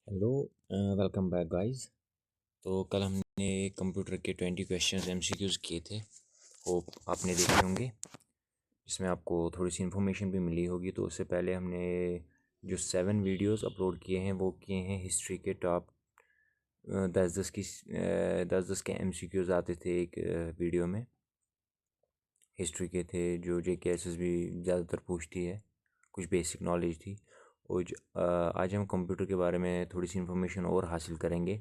Hello, welcome back guys. तो कल हमने कंप्यूटर के 20 क्वेश्चंस एमसीक्यूज़ किए थे। होप आपने देखे होंगे, जिसमें आपको थोड़ी सी इन्फॉर्मेशन भी मिली होगी। तो उससे पहले हमने जो 7 वीडियोस अपलोड किए हैं वो किए हैं हिस्ट्री के टॉप 10 के एमसीक्यूज़ आते थे एक वीडियो में। हिस्ट्री के थे जो जेके एसएसबी ज़्यादातर पूछती है, कुछ बेसिक नॉलेज थी। और आज हम कंप्यूटर के बारे में थोड़ी सी इन्फॉर्मेशन और हासिल करेंगे।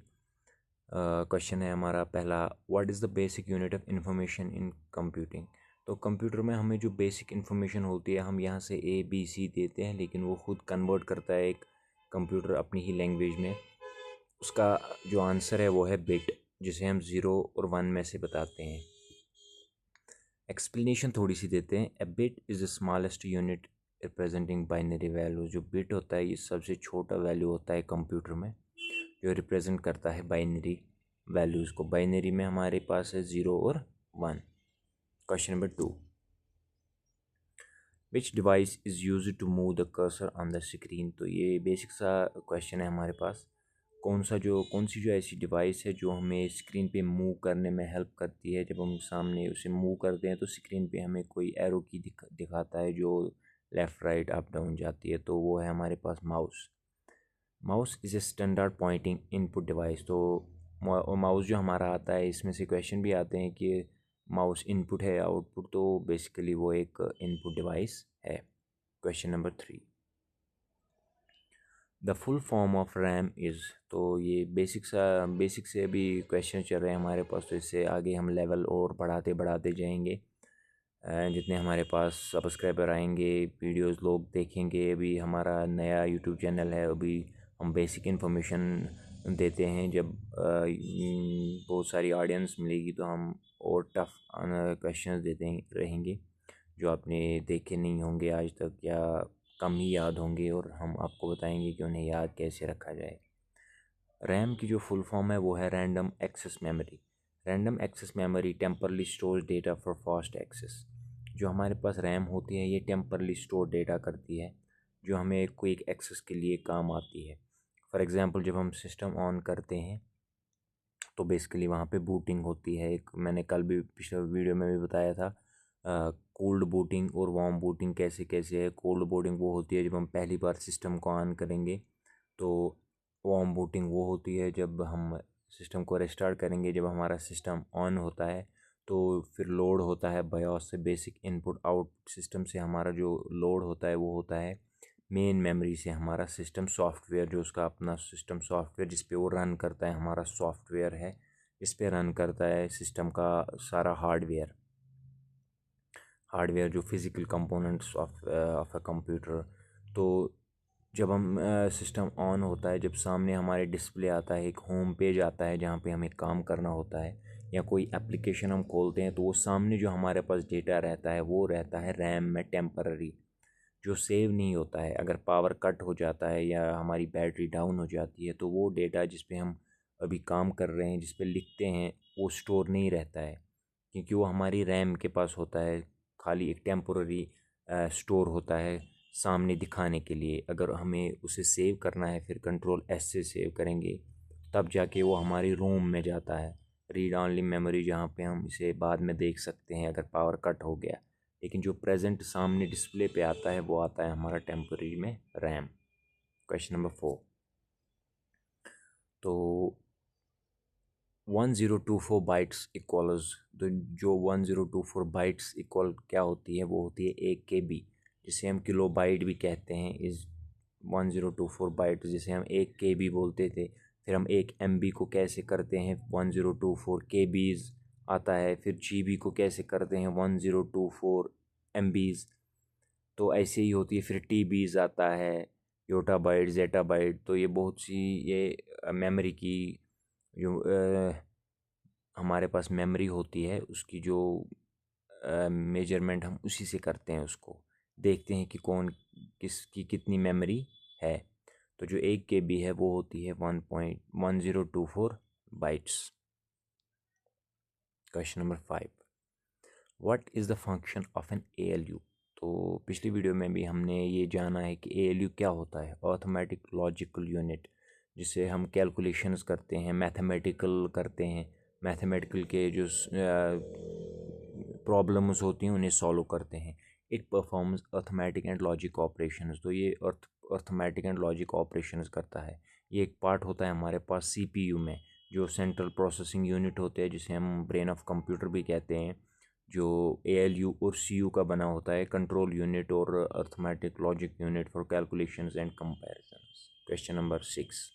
क्वेश्चन है हमारा पहला, what is the basic unit of information in computing. तो कंप्यूटर में हमें जो बेसिक इन्फॉर्मेशन होती है, हम यहाँ से ए बी सी देते हैं, लेकिन वो खुद कन्वर्ट करता है एक कंप्यूटर अपनी ही लैंग्वेज में। उसका जो आंसर है वो है बिट, जिसे हम 0 और 1 में से बताते हैं। एक्सप्लेनेशन थोड़ी सी देते हैं। ए bit is the smallest unit representing binary value. जो बिट होता है ये सबसे छोटा वैल्यू होता है कंप्यूटर में, जो रिप्रेजेंट करता है बाइनरी वैल्यूज़ को। बाइनरी में हमारे पास है 0 और 1। Question number 2, which device is use to move the cursor on the screen. तो ये बेसिक सा क्वेश्चन है हमारे पास। कौन सी जो ऐसी डिवाइस है जो हमें स्क्रीन पे मूव करने में हेल्प करती है। जब हम सामने उसे मूव करते हैं तो स्क्रीन पे हमें कोई एरो की दिखाता है जो लेफ़्ट राइट अप डाउन जाती है, तो वो है हमारे पास mouse. Mouse is a standard pointing input device. तो माउस जो हमारा आता है, इसमें से क्वेश्चन भी आते हैं कि माउस इनपुट है या आउटपुट। तो बेसिकली वो एक इनपुट डिवाइस है। Question number 3, the full form of RAM is. तो ये बेसिक से अभी क्वेश्चन चल रहे हैं हमारे पास, तो इससे आगे हम लेवल और बढ़ाते बढ़ाते जाएंगे। जितने हमारे पास सब्सक्राइबर आएंगे, वीडियोस लोग देखेंगे। अभी हमारा नया यूट्यूब चैनल है, अभी हम बेसिक इन्फॉर्मेशन देते हैं। जब बहुत सारी ऑडियंस मिलेगी तो हम और टफ क्वेश्चंस देते रहेंगे, जो आपने देखे नहीं होंगे आज तक या कम ही याद होंगे, और हम आपको बताएंगे कि उन्हें याद कैसे रखा जाए। रैम की जो फुल फॉर्म है वो है random access memory. Random access memory temporarily store data for fast access. जो हमारे पास रैम होती है ये टेम्परली स्टोर डेटा करती है, जो हमें क्विक एक्सेस के लिए काम आती है। फॉर एग्ज़ाम्पल, जब हम सिस्टम ऑन करते हैं तो बेसिकली वहाँ पे बूटिंग होती है। एक मैंने कल भी पिछले वीडियो में भी बताया था, कोल्ड बूटिंग और वार्म बूटिंग कैसे कैसे है। कोल्ड बूटिंग वो होती है जब हम पहली बार सिस्टम को ऑन करेंगे, तो वार्म बूटिंग वो होती है जब हम सिस्टम को रिस्टार्ट करेंगे। जब हमारा सिस्टम ऑन होता है तो फिर लोड होता है बायोस से बेसिक इनपुट आउटपुट सिस्टम से। हमारा जो लोड होता है वो होता है मेन मेमोरी से। हमारा सिस्टम सॉफ्टवेयर, जो उसका अपना सिस्टम सॉफ्टवेयर जिस पे वो रन करता है, हमारा सॉफ्टवेयर है इस पे रन करता है सिस्टम का सारा हार्डवेयर जो physical components of a computer. तो जब हम सिस्टम ऑन होता है, जब सामने हमारे डिस्प्ले आता है, एक होम पेज आता है जहाँ पे हमें काम करना होता है, या कोई एप्लीकेशन हम खोलते हैं, तो वो सामने जो हमारे पास डेटा रहता है वो रहता है रैम में टेम्पररी, जो सेव नहीं होता है। अगर पावर कट हो जाता है या हमारी बैटरी डाउन हो जाती है तो वो डेटा जिस पे हम अभी काम कर रहे हैं, जिस पे लिखते हैं, वो स्टोर नहीं रहता है, क्योंकि वो हमारी रैम के पास होता है। खाली एक टेम्पोररी स्टोर होता है सामने दिखाने के लिए। अगर हमें उसे सेव करना है, फिर कंट्रोल एस से सेव करेंगे, तब जाके वो हमारी रोम में जाता है, रीड ऑनली मेमोरी, जहाँ पे हम इसे बाद में देख सकते हैं अगर पावर कट हो गया। लेकिन जो प्रेजेंट सामने डिस्प्ले पे आता है वो आता है हमारा टेम्पररी में रैम। क्वेश्चन नंबर 4, तो 1024 बाइट्स इक्वल्स। तो जो 1024 बाइट्स इक्वल क्या होती है, वो होती है 1 KB, जिसे हम किलो बाइट भी कहते हैं। इस 1024 बाइट जिसे हम 1 KB बोलते थे, फिर हम 1 MB को कैसे करते हैं 1024 KBs आता है। फिर GB को कैसे करते हैं 1024 MBs। तो ऐसे ही होती है। फिर TBs आता है, योटा बाइट, जेटा बाइट। तो ये बहुत सी ये मेमोरी की जो हमारे पास मेमोरी होती है, उसकी जो मेजरमेंट हम उसी से करते हैं। उसको देखते हैं कि कौन किसकी कितनी मेमोरी है। तो जो 1 KB है वो होती है 1.1024 bytes. Question number 5, what is the function of an ALU। तो पिछली वीडियो में भी हमने ये जाना है कि ALU क्या होता है, अर्थमेटिक लॉजिकल यूनिट। जिससे हम कैलकुलेशंस करते हैं, मैथमेटिकल करते हैं, मैथमेटिकल के जो प्रॉब्लम्स होती हैं उन्हें सॉल्व करते हैं। It performs arithmetic and logic operations, तो ये अर्थमेटिक एंड लॉजिक ऑपरेशंस करता है। ये एक पार्ट होता है हमारे पास सीपीयू में, जो सेंट्रल प्रोसेसिंग यूनिट होते हैं, जिसे हम ब्रेन ऑफ कंप्यूटर भी कहते हैं, जो एएलयू और सीयू का बना होता है, कंट्रोल यूनिट और arithmetic logic unit for calculations and comparisons. Question number 6,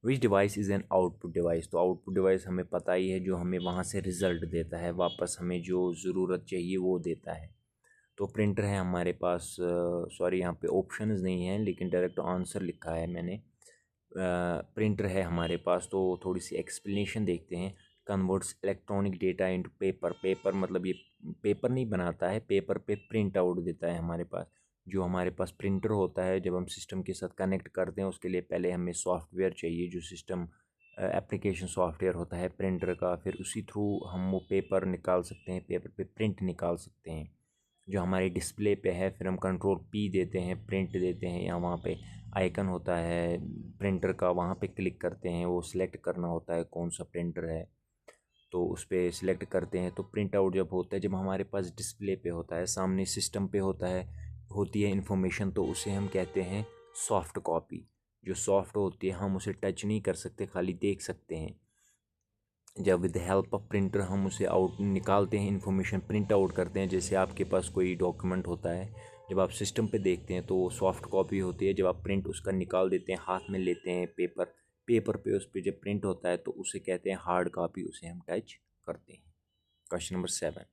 which device is an output device, तो आउटपुट डिवाइस हमें पता ही है, जो हमें वहाँ से रिज़ल्ट देता है, वापस हमें जो ज़रूरत चाहिए वो देता है। तो प्रिंटर है हमारे पास, सॉरी यहाँ पे ऑप्शंस नहीं है लेकिन डायरेक्ट आंसर लिखा है मैंने। प्रिंटर है हमारे पास, तो थोड़ी सी एक्सप्लेनेशन देखते हैं। Converts electronic data into paper, paper मतलब ये पेपर नहीं बनाता है, पेपर पे प्रिंट आउट देता है हमारे पास। जो हमारे पास प्रिंटर होता है, जब हम सिस्टम के साथ कनेक्ट करते हैं उसके लिए पहले हमें सॉफ्टवेयर चाहिए, जो सिस्टम एप्लीकेशन सॉफ्टवेयर होता है प्रिंटर का, फिर उसी थ्रू हम वो पेपर निकाल सकते हैं, पेपर पे प्रिंट निकाल सकते हैं जो हमारे डिस्प्ले पे है। फिर हम कंट्रोल पी देते हैं, प्रिंट देते हैं, या वहाँ पे आइकन होता है प्रिंटर का, वहाँ पे क्लिक करते हैं, वो सिलेक्ट करना होता है कौन सा प्रिंटर है, तो उस पर सिलेक्ट करते हैं। तो प्रिंट आउट जब होता है, जब हमारे पास डिस्प्ले पे होता है, सामने सिस्टम पे होती है इंफॉर्मेशन, तो उसे हम कहते हैं सॉफ्ट कॉपी। जो सॉफ्ट होती है हम उसे टच नहीं कर सकते, खाली देख सकते हैं। जब विद हेल्प ऑफ प्रिंटर हम उसे आउट निकालते हैं, इंफॉर्मेशन प्रिंट आउट करते हैं, जैसे आपके पास कोई डॉक्यूमेंट होता है, जब आप सिस्टम पे देखते हैं तो वो सॉफ्ट कॉपी होती है। जब आप प्रिंट उसका निकाल देते हैं, हाथ में लेते हैं पेपर पे उस पर जब प्रिंट होता है तो उसे कहते हैं हार्ड कॉपी, उसे हम टच करते हैं। Question number 7,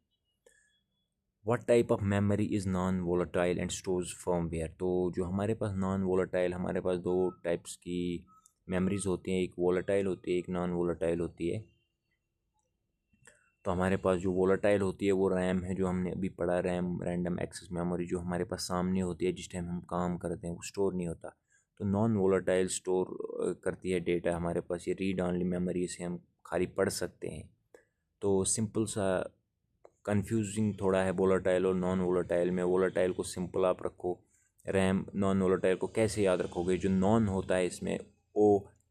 what type of memory is non volatile and stores firmware, तो जो हमारे पास नॉन वोलेटाइल, हमारे पास दो टाइप्स की मेमोरीज होती हैं, एक वोलेटाइल होती है, एक नॉन वोलेटाइल होती है। तो हमारे पास जो वोलेटाइल होती है वो रैम है, जो हमने अभी पढ़ा, रैम रैंडम एक्सेस मेमोरी, जो हमारे पास सामने होती है जिस टाइम हम काम करते हैं, वो स्टोर नहीं होता। तो नॉन वोलेटाइल स्टोर करती है डेटा हमारे पास, ये रीड ऑनली मेमोरी से हम खाली पढ़ सकते हैं। तो सिंपल सा कंफ्यूजिंग थोड़ा है वोलेटाइल और नॉन वोलेटाइल में। वोलेटाइल को सिंपल आप रखो, रैम नॉन वोलेटाइल को कैसे याद रखोगे, जो नॉन होता है इसमें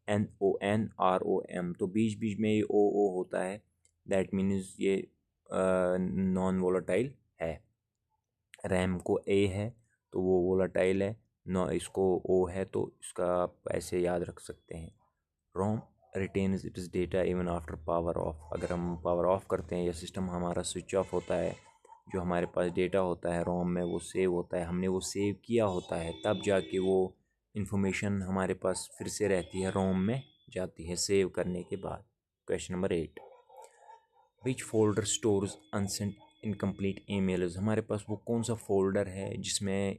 ONONROM, तो बीच बीच में ये ओ होता है, दैट मीन्स ये नॉन वोलेटाइल है। रैम को ए है तो वो वोलेटाइल है, नौ इसको ओ है तो इसका आप ऐसे याद रख सकते हैं। ROM retains its data even after power off, अगर हम पावर ऑफ करते हैं या सिस्टम हमारा स्विच ऑफ होता है, जो हमारे पास डेटा होता है रोम में वो सेव होता है, हमने वो सेव किया होता है, तब जाके वो इंफॉर्मेशन हमारे पास फिर से रहती है, रोम में जाती है सेव करने के बाद। Question number 8, which folder stores unsent incomplete emails, हमारे पास वो कौन सा फोल्डर है जिसमें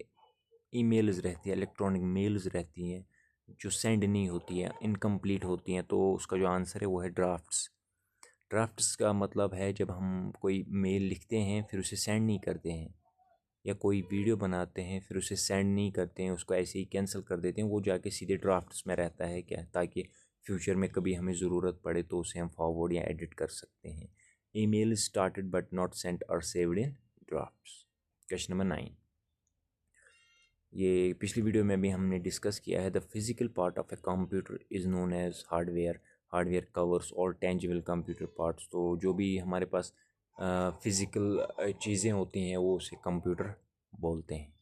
ईमेल्स रहती है, इलेक्ट्रॉनिक मेल्स रहती हैं जो सेंड नहीं होती है, इनकम्प्लीट होती हैं, तो उसका जो आंसर है वो है ड्राफ्ट्स। ड्राफ्ट्स का मतलब है जब हम कोई मेल लिखते हैं फिर उसे सेंड नहीं करते हैं, या कोई वीडियो बनाते हैं फिर उसे सेंड नहीं करते हैं, उसको ऐसे ही कैंसिल कर देते हैं, वो जाके सीधे ड्राफ्ट्स में रहता है, क्या, ताकि फ्यूचर में कभी हमें ज़रूरत पड़े तो उसे हम फॉरवर्ड या एडिट कर सकते हैं। Email started but not sent और saved in drafts. Question number 9, ये पिछली वीडियो में भी हमने डिस्कस किया है, the physical part of a computer is known as hardware, hardware covers all tangible computer parts, तो जो भी हमारे पास फिज़िकल चीज़ें होती हैं वो उसे कंप्यूटर बोलते हैं,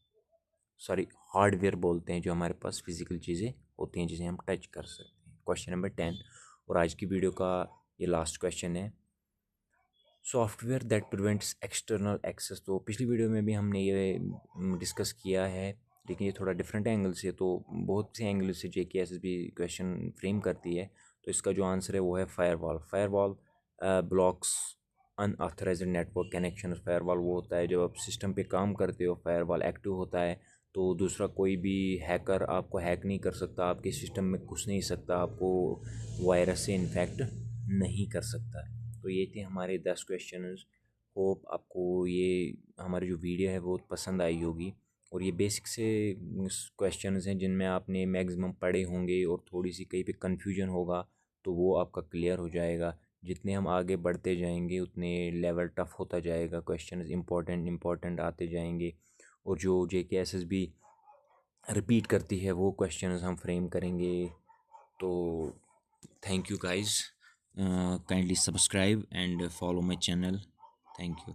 सॉरी हार्डवेयर बोलते हैं, जो हमारे पास फिज़िकल चीज़ें होती हैं जिसे हम टच कर सकते हैं। क्वेश्चन नंबर 10 और आज की वीडियो का ये लास्ट क्वेश्चन है, software that prevents external access, तो पिछली वीडियो में भी हमने ये डिस्कस किया है, लेकिन ये थोड़ा डिफरेंट एंगल से, तो बहुत से एंगल से JKSSB क्वेश्चन फ्रेम करती है। तो इसका जो आंसर है वो है firewall. Firewall blocks unauthorised network connection. Firewall वो होता है जब आप सिस्टम पे काम करते हो, फायरवॉल एक्टिव होता है तो दूसरा कोई भी हैकर आपको हैक नहीं कर सकता, आपके सिस्टम में घुस नहीं सकता, आपको वायरस से इन्फेक्ट नहीं कर सकता। तो ये थे हमारे 10 क्वेश्चंस। होप आपको ये हमारी जो वीडियो है बहुत पसंद आई होगी, और ये बेसिक से क्वेश्चंस हैं जिनमें आपने मैक्सिमम पढ़े होंगे, और थोड़ी सी कहीं पे कन्फ्यूजन होगा तो वो आपका क्लियर हो जाएगा। जितने हम आगे बढ़ते जाएंगे उतने लेवल टफ होता जाएगा, क्वेश्चंस इंपॉर्टेंट आते जाएंगे, और जो JKSSB रिपीट करती है वो क्वेश्चंस हम फ्रेम करेंगे। तो thank you guys, kindly subscribe and follow my channel. Thank you.